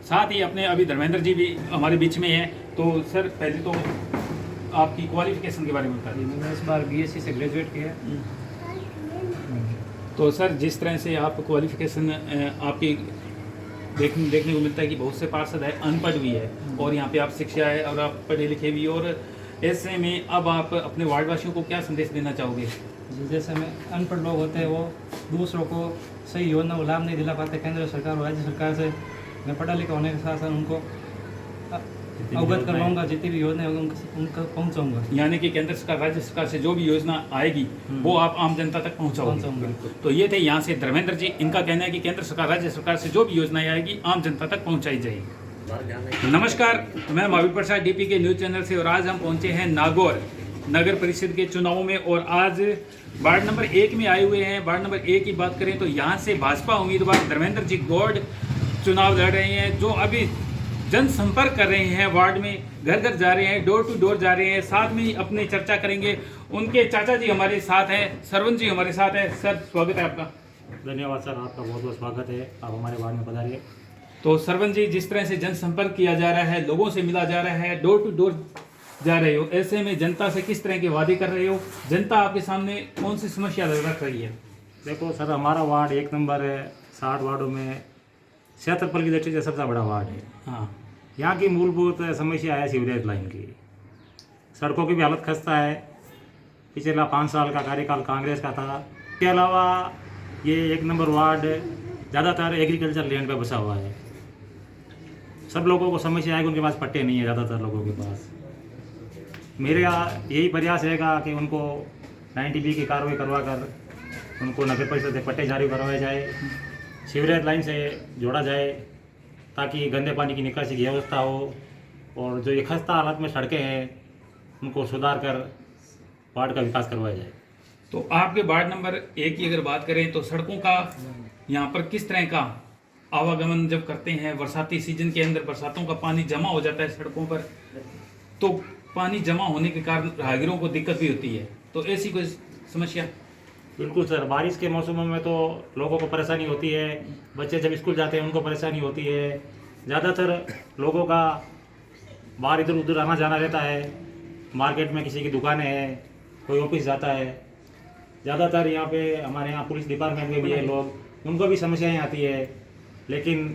साथ ही अपने अभी धर्मेंद्र जी भी हमारे बीच में हैं। तो सर पहले तो आपकी क्वालिफिकेशन के बारे में बता दीजिए। मैंने इस बार बीएससी से ग्रेजुएट किया। तो सर जिस तरह से आप क्वालिफिकेशन आपकी देखने को मिलता है कि बहुत से पार्षद है अनपढ़ भी है और यहाँ पे आप शिक्षा है और आप पढ़े लिखे भी, और ऐसे में अब आप अपने वार्डवासियों को क्या संदेश देना चाहोगे? जैसे में अनपढ़ लोग होते हैं वो दूसरों को सही योजना को लाभ नहीं दिला पाते केंद्र सरकार और राज्य सरकार से। मैं पढ़ा लिखा होने के साथ साथ उनको अवगत करवाऊंगा, जितनी भी योजना होगी उनको पहुँचाऊँगा। यानी कि केंद्र सरकार राज्य सरकार से जो भी योजना आएगी वो आप आम जनता तक पहुंचाओगे। तो ये थे यहाँ से धर्मेंद्र जी, इनका कहना है कि केंद्र सरकार राज्य सरकार से जो भी योजनाएं आएगी आम जनता तक पहुंचाई जाएगी। नमस्कार, मैं महावीर प्रसाद डीपी के न्यूज चैनल से, और आज हम पहुंचे हैं नागौर नगर परिषद के चुनाव में, और आज वार्ड नंबर 1 में आए हुए हैं। वार्ड नंबर 1 की बात करें तो यहाँ से भाजपा उम्मीदवार धर्मेंद्र जी गौड़ चुनाव लड़ रहे हैं, जो अभी जनसंपर्क कर रहे हैं, वार्ड में घर घर जा रहे हैं, डोर टू डोर जा रहे हैं। साथ में ही अपनी चर्चा करेंगे। उनके चाचा जी हमारे साथ हैं, सरवन जी हमारे साथ हैं। सर स्वागत है आपका। धन्यवाद सर, आपका बहुत बहुत स्वागत है, आप हमारे वार्ड में पधारिए। तो सरवन जी, जिस तरह से जनसंपर्क किया जा रहा है, लोगों से मिला जा रहा है, डोर टू डोर जा रहे हो, ऐसे में जनता से किस तरह के वादे कर रहे हो? जनता आपके सामने कौन सी समस्या रख रही है? देखो सर, हमारा वार्ड 1 नंबर है। 60 वार्डों में क्षेत्रफल की दृष्टि से सबसे बड़ा वार्ड है। हाँ, यहाँ की मूलभूत समस्या है सीवरेज लाइन की। सड़कों की भी हालत खस्ता है। पिछला 5 साल का कार्यकाल कांग्रेस का था। इसके अलावा ये 1 नंबर वार्ड ज़्यादातर एग्रीकल्चर लैंड पे बसा हुआ है। सब लोगों को समस्या है कि उनके पास पट्टे नहीं है, ज़्यादातर लोगों के पास। मेरा यही प्रयास रहेगा कि उनको 90B की कार्रवाई करवा कर उनको नगर परिषद से पट्टे जारी करवाए जाए, सीवरेज लाइन से जोड़ा जाए, ताकि गंदे पानी की निकासी की व्यवस्था हो, और जो ये खस्ता हालत में सड़कें हैं उनको सुधार कर वार्ड का विकास करवाया जाए। तो आपके वार्ड नंबर 1 की अगर बात करें तो सड़कों का यहाँ पर किस तरह का आवागमन जब करते हैं, बरसाती सीजन के अंदर बरसातों का पानी जमा हो जाता है सड़कों पर, तो पानी जमा होने के कारण राहगीरों को दिक्कत भी होती है, तो ऐसी कोई समस्या? बिल्कुल सर, बारिश के मौसमों में तो लोगों को परेशानी होती है। बच्चे जब स्कूल जाते हैं उनको परेशानी होती है। ज़्यादातर लोगों का बाहर इधर उधर आना जाना रहता है। मार्केट में किसी की दुकानें हैं, कोई ऑफिस जाता है। ज़्यादातर यहाँ पे हमारे यहाँ पुलिस डिपार्टमेंट में भी है लोग, उनको भी समस्याएं आती है। लेकिन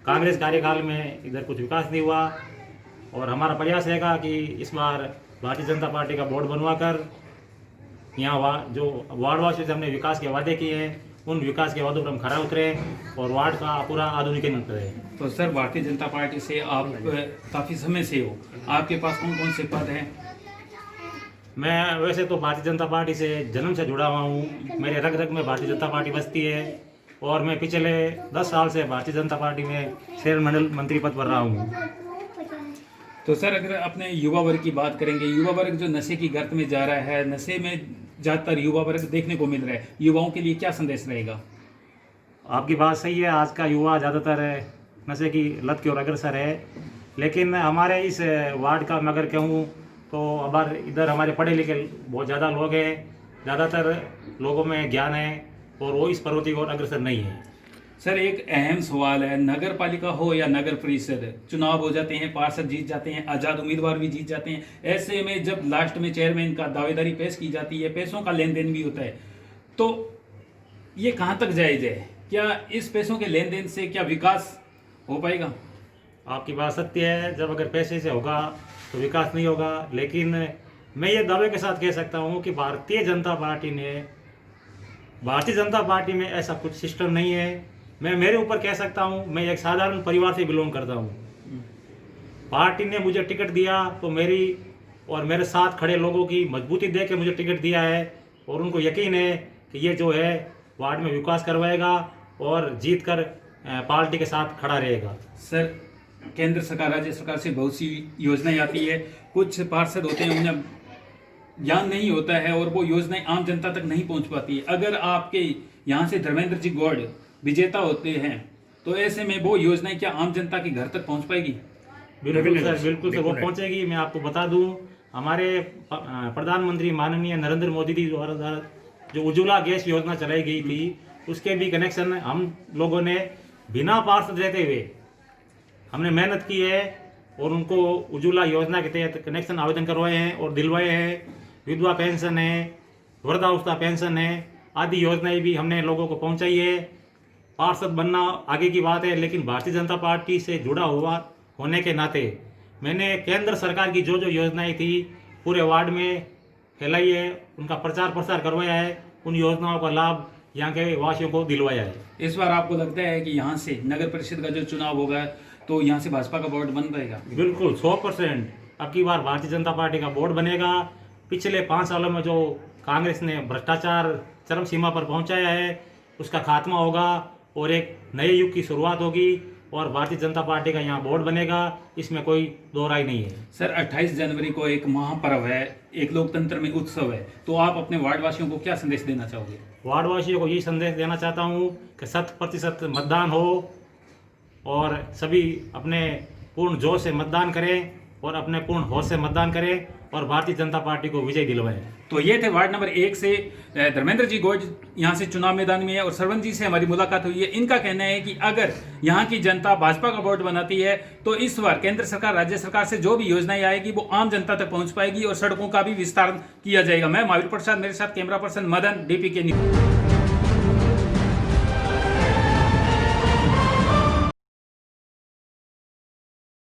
कांग्रेस कार्यकाल में इधर कुछ विकास नहीं हुआ, और हमारा प्रयास रहेगा कि इस बार भारतीय जनता पार्टी का बोर्ड बनवा कर यहाँ जो वार्डवासियों से हमने विकास के वादे किए हैं उन विकास के वादों पर हम खरा उतरें और वार्ड का पूरा आधुनिकीकरण करें। तो सर, भारतीय जनता पार्टी से आप काफ़ी समय से हो, आपके पास कौन कौन से पद हैं? मैं वैसे तो भारतीय जनता पार्टी से जन्म से जुड़ा हुआ हूँ। मेरे रग रग में भारतीय जनता पार्टी बसती है, और मैं पिछले 10 साल से भारतीय जनता पार्टी में शहर मंडल मंत्री पद पर रहा हूँ। तो सर, अगर अपने युवा वर्ग की बात करेंगे, युवा वर्ग जो नशे की गर्त में जा रहा है, नशे में ज़्यादातर युवा वर्ग देखने को मिल रहा है, युवाओं के लिए क्या संदेश रहेगा? आपकी बात सही है, आज का युवा ज़्यादातर नशे की लत की ओर अग्रसर है। लेकिन हमारे इस वार्ड का मैं अगर कहूँ तो अब इधर हमारे पढ़े लिखे बहुत ज़्यादा लोग हैं। ज़्यादातर लोगों में ज्ञान है और वो इस प्रवृत्ति की ओर अग्रसर नहीं है। सर, एक अहम सवाल है, नगर पालिका हो या नगर परिषद, चुनाव हो जाते हैं, पार्षद जीत जाते हैं, आज़ाद उम्मीदवार भी जीत जाते हैं। ऐसे में जब लास्ट में चेयरमैन का दावेदारी पेश की जाती है, पैसों का लेन देन भी होता है, तो ये कहाँ तक जायज़ है? क्या इस पैसों के लेन देन से क्या विकास हो पाएगा? आपकी बात सत्य है, जब अगर पैसे से होगा तो विकास नहीं होगा। लेकिन मैं ये दावे के साथ कह सकता हूँ कि भारतीय जनता पार्टी में ऐसा कुछ सिस्टम नहीं है। मैं मेरे ऊपर कह सकता हूँ, मैं एक साधारण परिवार से बिलोंग करता हूँ। पार्टी ने मुझे टिकट दिया तो मेरी और मेरे साथ खड़े लोगों की मजबूती देख के मुझे टिकट दिया है, और उनको यकीन है कि ये जो है वार्ड में विकास करवाएगा और जीत कर पार्टी के साथ खड़ा रहेगा। सर, केंद्र सरकार राज्य सरकार से बहुत सी योजनाएं आती है, कुछ पार्षद होते हैं उन्हें ज्ञान नहीं होता है और वो योजनाएं आम जनता तक नहीं पहुंच पाती है। अगर आपके यहाँ से धर्मेंद्र जी गौड़ विजेता होते हैं तो ऐसे में वो योजनाएं क्या आम जनता के घर तक पहुंच पाएगी? बिल्कुल सर, वो पहुंचेगी। मैं आपको बता दूं, हमारे प्रधानमंत्री माननीय नरेंद्र मोदी जी द्वारा जो उज्ज्वला गैस योजना चलाई गई थी, उसके भी कनेक्शन हम लोगों ने बिना पार्षद रहते हुए हमने मेहनत की है और उनको उज्ज्वला योजना के तहत कनेक्शन आवेदन करवाए हैं और दिलवाए हैं। विधवा पेंशन है, वृद्धावस्था पेंशन है, आदि योजनाएं भी हमने लोगों को पहुंचाई है। पार्षद बनना आगे की बात है, लेकिन भारतीय जनता पार्टी से जुड़ा हुआ होने के नाते मैंने केंद्र सरकार की जो जो योजनाएं थी पूरे वार्ड में फैलाई है, उनका प्रचार प्रसार करवाया है, उन योजनाओं का लाभ यहाँ के वासियों को दिलवाया है। इस बार आपको लगता है कि यहाँ से नगर परिषद का जो चुनाव होगा तो यहाँ से भाजपा का बोर्ड बन पाएगा? बिल्कुल 100%। अब की बार भारतीय जनता पार्टी का बोर्ड बनेगा। पिछले 5 सालों में जो कांग्रेस ने भ्रष्टाचार चरम सीमा पर पहुंचाया है उसका खात्मा होगा और एक नए युग की शुरुआत होगी और भारतीय जनता पार्टी का यहाँ बोर्ड बनेगा, इसमें कोई दो राय नहीं है। सर 28 जनवरी को एक महापर्व है, एक लोकतंत्र में उत्सव है, तो आप अपने वार्डवासियों को क्या संदेश देना चाहोगे? वार्डवासियों को यही संदेश देना चाहता हूँ कि 100% मतदान हो और सभी अपने पूर्ण जोश से मतदान करें और अपने पूर्ण होश से मतदान करें और भारतीय जनता पार्टी को विजय दिलवाएं। तो ये थे वार्ड नंबर 1 से धर्मेंद्र जी गोज यहाँ से चुनाव मैदान में है और सरवन जी से हमारी मुलाकात हुई है। इनका कहना है कि अगर यहाँ की जनता भाजपा का बोर्ड बनाती है तो इस बार केंद्र सरकार राज्य सरकार से जो भी योजनाएं आएगी वो आम जनता तक पहुंच पाएगी और सड़कों का भी विस्तार किया जाएगा। मैं महावीर प्रसाद, मेरे साथ camera person Madan, DPK news.